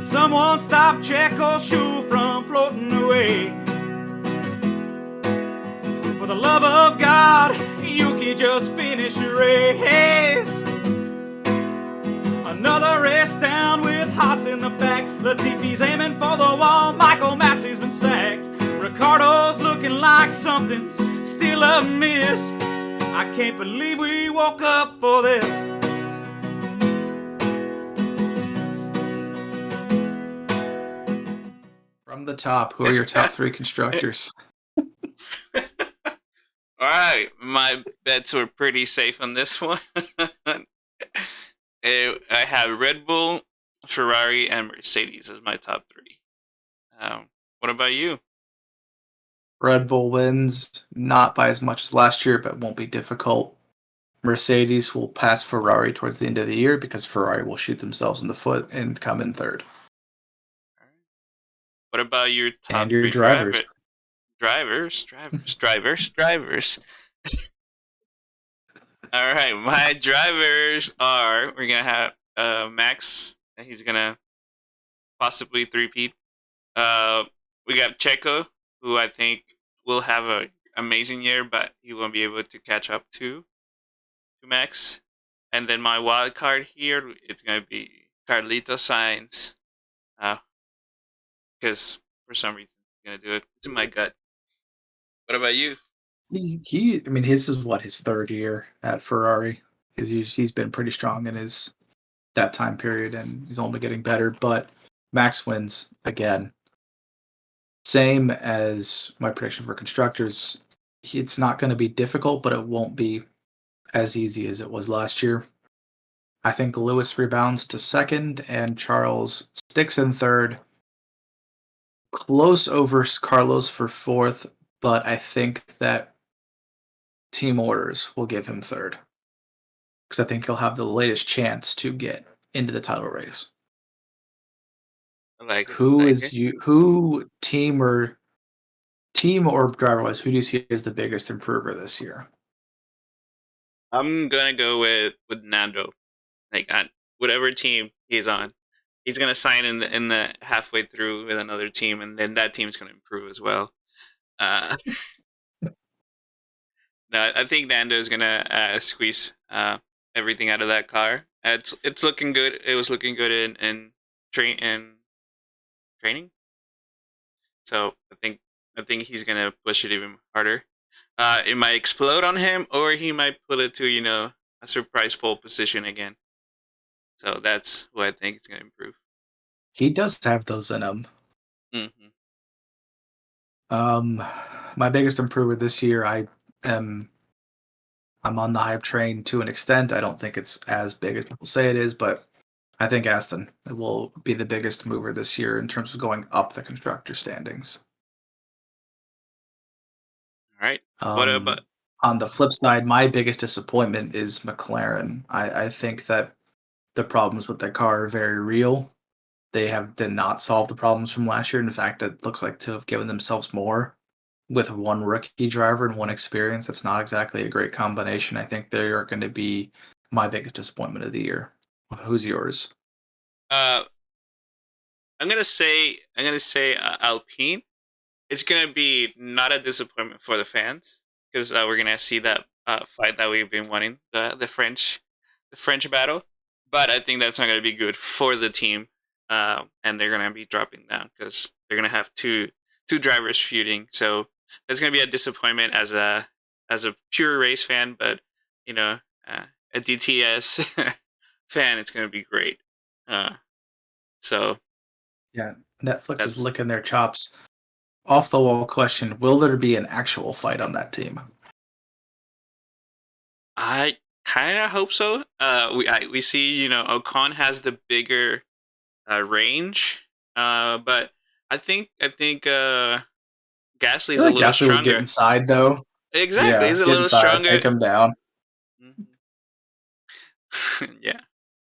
Someone stop Checo's shoe from floating away. For the love of God, Yuki, just finish your race. Another race down with Haas in the back. Latifi's aiming for the wall. Michael Massey's been sacked. Ricardo's looking like something's still amiss. I can't believe we woke up for this. From the top, who are your top 3 constructors? All right, my bets were pretty safe on this one. I have Red Bull, Ferrari, and Mercedes as my top 3. What about you? Red Bull wins, not by as much as last year, but won't be difficult. Mercedes will pass Ferrari towards the end of the year because Ferrari will shoot themselves in the foot and come in third. What about your top and your 3 drivers? Drivers. All right, my drivers are, we're going to have Max. He's going to possibly three-peat. We got Checo, who I think will have an amazing year, but he won't be able to catch up to Max. And then my wild card here, it's going to be Carlitos Sainz. Because for some reason he's going to do it. It's in my gut. What about you? His is his 3rd year at Ferrari. He's been pretty strong in that time period, and he's only getting better. But Max wins again. Same as my prediction for constructors. It's not going to be difficult, but it won't be as easy as it was last year. I think Lewis rebounds to 2nd, and Charles sticks in 3rd. Close over Carlos for 4th, but I think that team orders will give him 3rd. Because I think he'll have the latest chance to get into the title race. Team or driver wise, who do you see as the biggest improver this year? I'm gonna go with Nando. On whatever team he's on, he's gonna sign in the halfway through with another team, and then that team's gonna improve as well. No, I think Nando is gonna squeeze everything out of that car. It's looking good. It was looking good in training. So I think he's gonna push it even harder. It might explode on him, or he might put it to a surprise pole position again. So that's who I think is gonna improve. He does have those in him. Mm-hmm. My biggest improver this year, I'm on the hype train to an extent. I don't think it's as big as people say it is, but I think Aston will be the biggest mover this year in terms of going up the constructor standings. All right. What about on the flip side? My biggest disappointment is McLaren. I think that the problems with their car are very real. They did not solve the problems from last year. In fact, it looks like to have given themselves more with one rookie driver and one experience. That's not exactly a great combination. I think they are going to be my biggest disappointment of the year. Who's yours? I'm gonna say Alpine. It's gonna be not a disappointment for the fans because we're gonna see that fight that we've been wanting, the French battle. But I think that's not gonna be good for the team, and they're gonna be dropping down because they're gonna have two drivers feuding. So that's gonna be a disappointment as a pure race fan, but a DTS fan, it's gonna be great. So yeah, Netflix is licking their chops. Off the wall question: will there be an actual fight on that team? I kind of hope so. We see Ocon has the bigger range, but I think Gasly's a little Gasly stronger. Would get inside though. Exactly, he's a little stronger. Take him down. Mm-hmm. Yeah.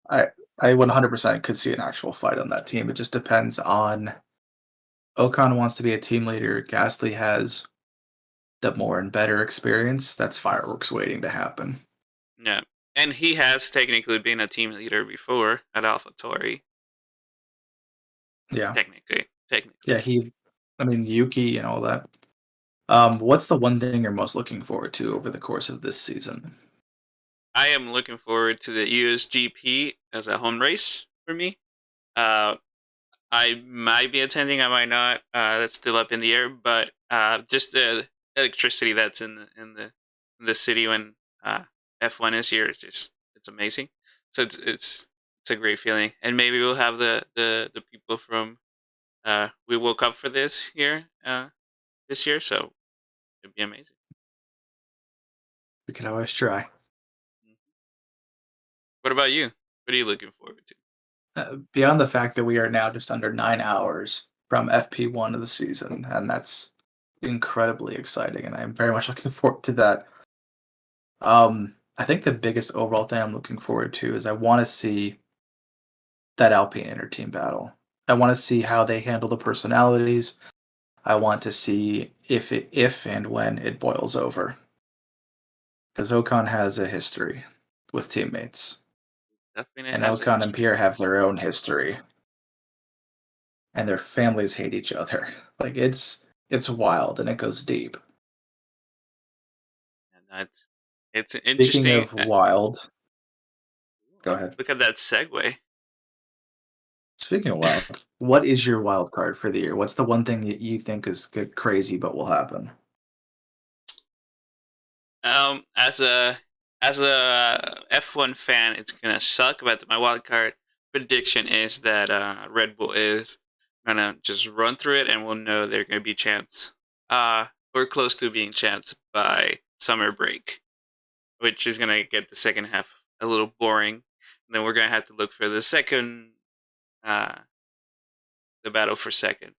I 100% could see an actual fight on that team. It just depends on Ocon wants to be a team leader. Gasly has the more and better experience. That's fireworks waiting to happen. Yeah, and he has technically been a team leader before at AlphaTauri. Yeah. Technically. Yeah, I mean, Yuki and all that. What's the one thing you're most looking forward to over the course of this season? I am looking forward to the USGP as a home race for me. Uh, I might be attending, I might not. That's still up in the air, but just the electricity that's in the city when F1 is here is just it's amazing. So it's a great feeling, and maybe we'll have the people from We Woke Up for this here this year, so it'd be amazing. We can always try. What about you? What are you looking forward to? Beyond the fact that we are now just under 9 hours from FP1 of the season, and that's incredibly exciting, and I'm very much looking forward to that. I think the biggest overall thing I'm looking forward to is I want to see that Alpine interteam battle. I want to see how they handle the personalities. I want to see if and when it boils over, because Ocon has a history with teammates, Definitely and has a Ocon and history. Pierre have their own history, and their families hate each other. Like it's wild and it goes deep. And that's it's Speaking interesting. of wild, go ahead. Look at that segue. Speaking of wild, what is your wild card for the year? What's the one thing that you think is good, crazy, but will happen? As a F1 fan, it's gonna suck, but my wildcard prediction is that Red Bull is gonna just run through it, and we'll know they're gonna be champs. We're close to being champs by summer break, which is gonna get the second half a little boring. And then we're gonna have to look for uh, the battle for second.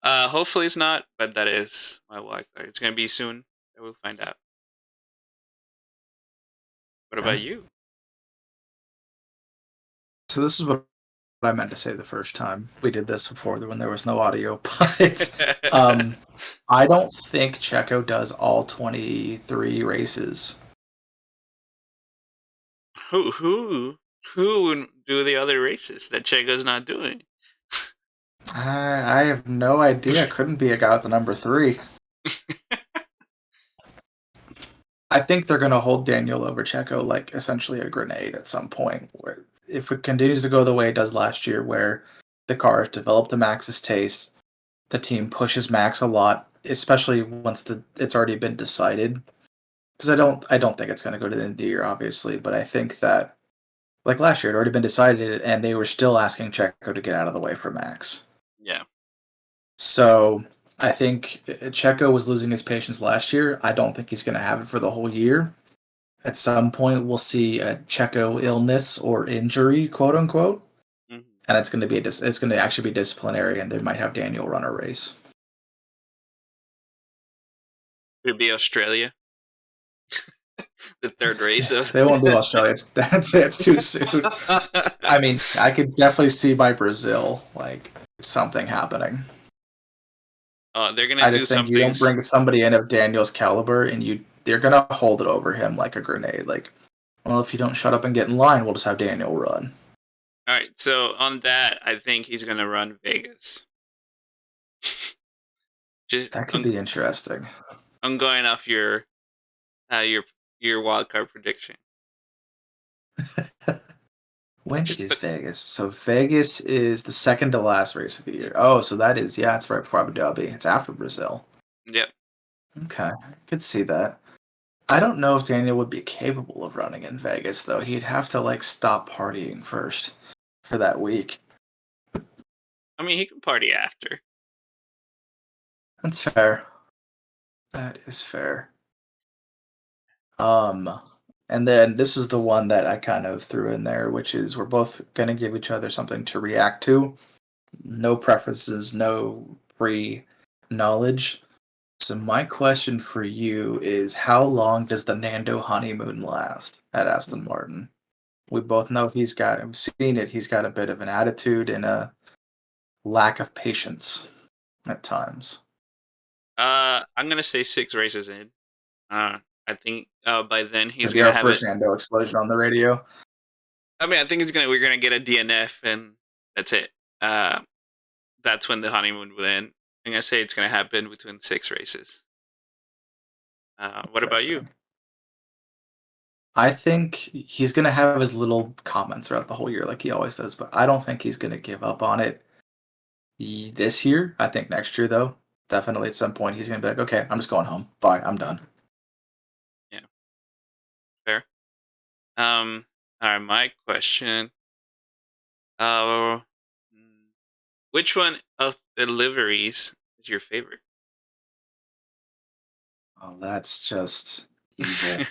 Hopefully it's not, but that is my wildcard. It's gonna be soon. We'll find out. What about Okay. you? So this is what I meant to say the first time we did this before when there was no audio, but I don't think Checo does all 23 races. Who would do the other races that Checo's not doing? I have no idea. Couldn't be a guy with the number 3. I think they're going to hold Daniel over Checo like essentially a grenade at some point. Where if it continues to go the way it does last year, where the car has developed to Max's taste, the team pushes Max a lot, especially once it's already been decided. Because I don't think it's going to go to the end of the year, obviously, but I think that like last year, it had already been decided, and they were still asking Checo to get out of the way for Max. Yeah. So I think Checo was losing his patience last year. I don't think he's going to have it for the whole year. At some point, we'll see a Checo illness or injury, quote unquote, Mm-hmm. and it's going to actually be disciplinary, and they might have Daniel run a race. Could it be Australia? The third race of They won't do Australia. It's too soon. I mean, I could definitely see by Brazil like something happening. Oh, they're gonna I do just think you something. don't bring somebody in of Daniel's caliber, and they're gonna hold it over him like a grenade. Like, well, if you don't shut up and get in line, we'll just have Daniel run. All right. So on that, I think he's gonna run Vegas. Just That could be interesting. I'm going off your wild card prediction. When Just is Vegas? So Vegas is the second to last race of the year. Oh, so that is it's right before Abu Dhabi. It's after Brazil. Yep. Okay, I could see that. I don't know if Daniel would be capable of running in Vegas though. He'd have to like stop partying first for that week. I mean, he can party after. That's fair. That is fair. And then this is the one that I kind of threw in there, which is we're both going to give each other something to react to. No preferences, no pre-knowledge. So my question for you is how long does the Nando honeymoon last at Aston Martin? We both know we've seen it, he's got a bit of an attitude and a lack of patience at times. I'm gonna say 6 races in. I think by then he's Maybe gonna our have first it. Nando explosion on the radio. I mean, I think we're gonna get a DNF and that's it. that's when the honeymoon would end. I'm gonna say it's gonna happen between 6 races. What about you? Interesting. I think he's going to have his little comments throughout the whole year, like he always does, but I don't think he's going to give up on it this year. I think next year, though, definitely at some point, he's going to be like, okay, I'm just going home. Bye. I'm done. Yeah, fair. All right, my question. Uh, which one of the liveries is your favorite? Oh, that's just evil.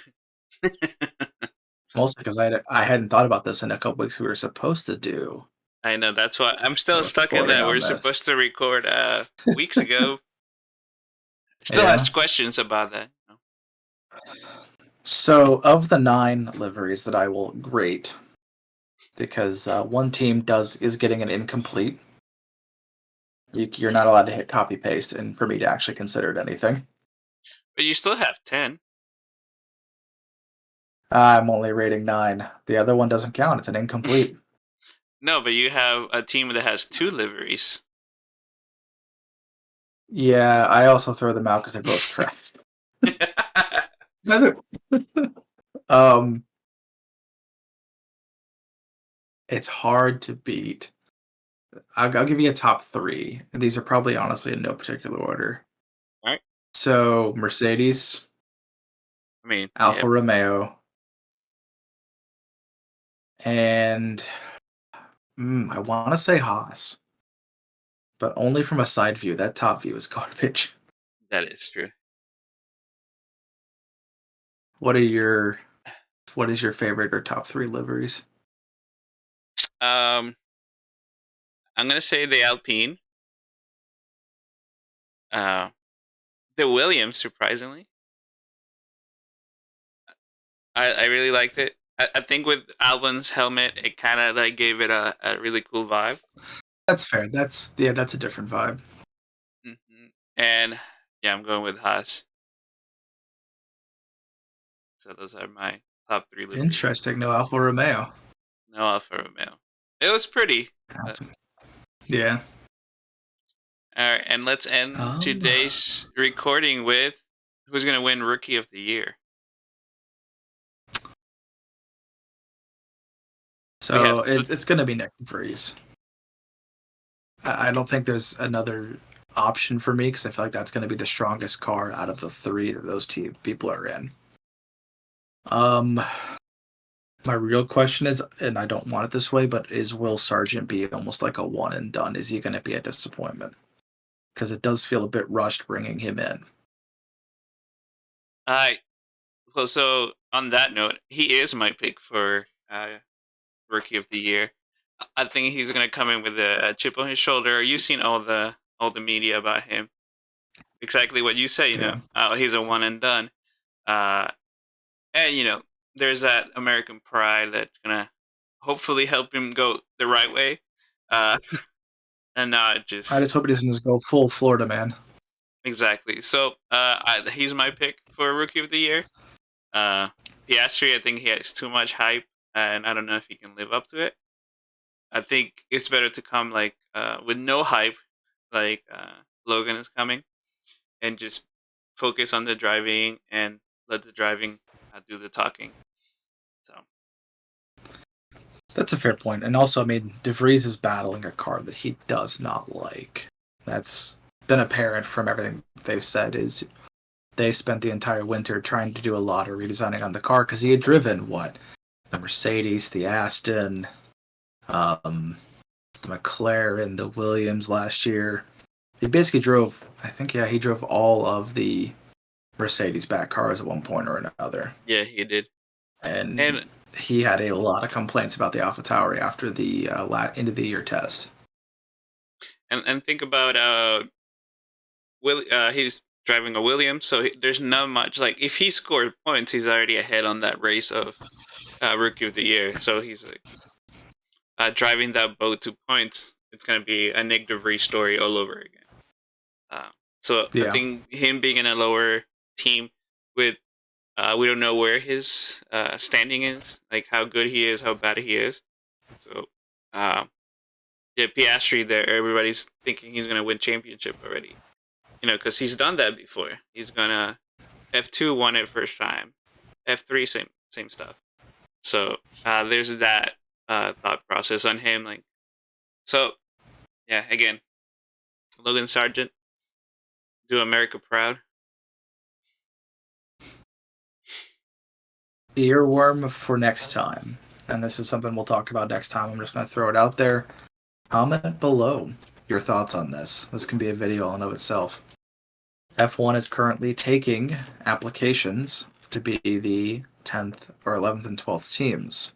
Mostly because I hadn't thought about this in a couple weeks. We were supposed to do I know that's why I'm a still stuck in recording that. on We're this. supposed to record weeks ago. Still Yeah. has questions about that. So, of the 9 liveries that I will rate, because one team is getting an incomplete. You're not allowed to hit copy paste, and for me to actually consider it anything. But you still have 10. I'm only rating 9. The other one doesn't count. It's an incomplete. No, but you have a team that has 2 liveries. Yeah, I also throw them out because they're both trash. um, it's hard to beat. I'll give you a top 3. And these are probably honestly in no particular order. Right. So Mercedes, I mean, Alfa yeah. Romeo, and I want to say Haas, but only from a side view. That top view is garbage. That is true. What is your favorite or top 3 liveries? I'm gonna say the Alpine. The Williams, surprisingly. I really liked it. I think with Albon's helmet, it kind of like gave it a really cool vibe. That's fair. That's a different vibe. Mm-hmm. And yeah, I'm going with Haas. So those are my top 3 liveries. Interesting. No Alfa Romeo. No Alfa Romeo. It was pretty. Yeah. All right, and let's end today's recording with who's going to win Rookie of the Year. So it's going to be Nick Vries. I don't think there's another option for me because I feel like that's going to be the strongest car out of the 3 that those people are in. My real question is, and I don't want it this way, but is Will Sargent be almost like a one and done? Is he going to be a disappointment? Because it does feel a bit rushed bringing him in. Well, so on that note, he is my pick for Rookie of the Year. I think he's going to come in with a chip on his shoulder. You've seen all the media about him. Exactly what you say, you know. He's a one and done. And, you know, there's that American pride that's going to hopefully help him go the right way. And not just... I just hope he doesn't just go full Florida man. Exactly. So he's my pick for Rookie of the Year. Piastri, I think he has too much hype, and I don't know if he can live up to it. I think it's better to come like with no hype, like Logan is coming, and just focus on the driving and let the driving do the talking. So that's a fair point. And also, I mean, De Vries is battling a car that he does not like. That's been apparent from everything they've said. Is they spent the entire winter trying to do a lot of redesigning on the car because he had driven the Mercedes, the Aston, the McLaren, the Williams last year. He basically drove, he drove all of the Mercedes back cars at one point or another. Yeah, he did. And he had a lot of complaints about the AlphaTauri after the end of the year test. And think about he's driving a Williams, so there's not much, like, if he scored points, he's already ahead on that race of Rookie of the Year. So he's like driving that boat to points. It's gonna be a Nick De Vries story all over again. So I think him being in a lower team with we don't know where his standing is, like how good he is, how bad he is. So Yeah, Piastri there. Everybody's thinking he's gonna win championship already. You know, because he's done that before. He's gonna F2 won it first time. F3 same stuff. So there's that thought process on him. Like, so yeah, again, Logan Sargent, do America proud. The earworm for next time, and this is something we'll talk about next time. I'm just going to throw it out there. Comment below your thoughts on this. This can be a video in and of itself. F1 is currently taking applications to be the 10th or 11th and 12th teams.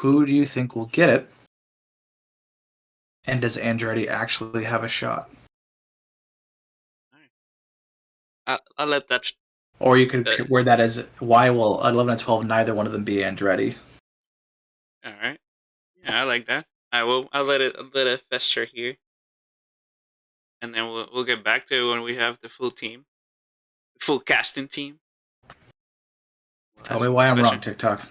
Who do you think will get it? And does Andretti actually have a shot? I'll let that. Or you could word that as, why will 11 and 12 neither one of them be Andretti? All right. Yeah, I like that. I'll let it fester here, and then we'll get back to it when we have the full team, full casting team. Tell me why I'm wrong, TikTok.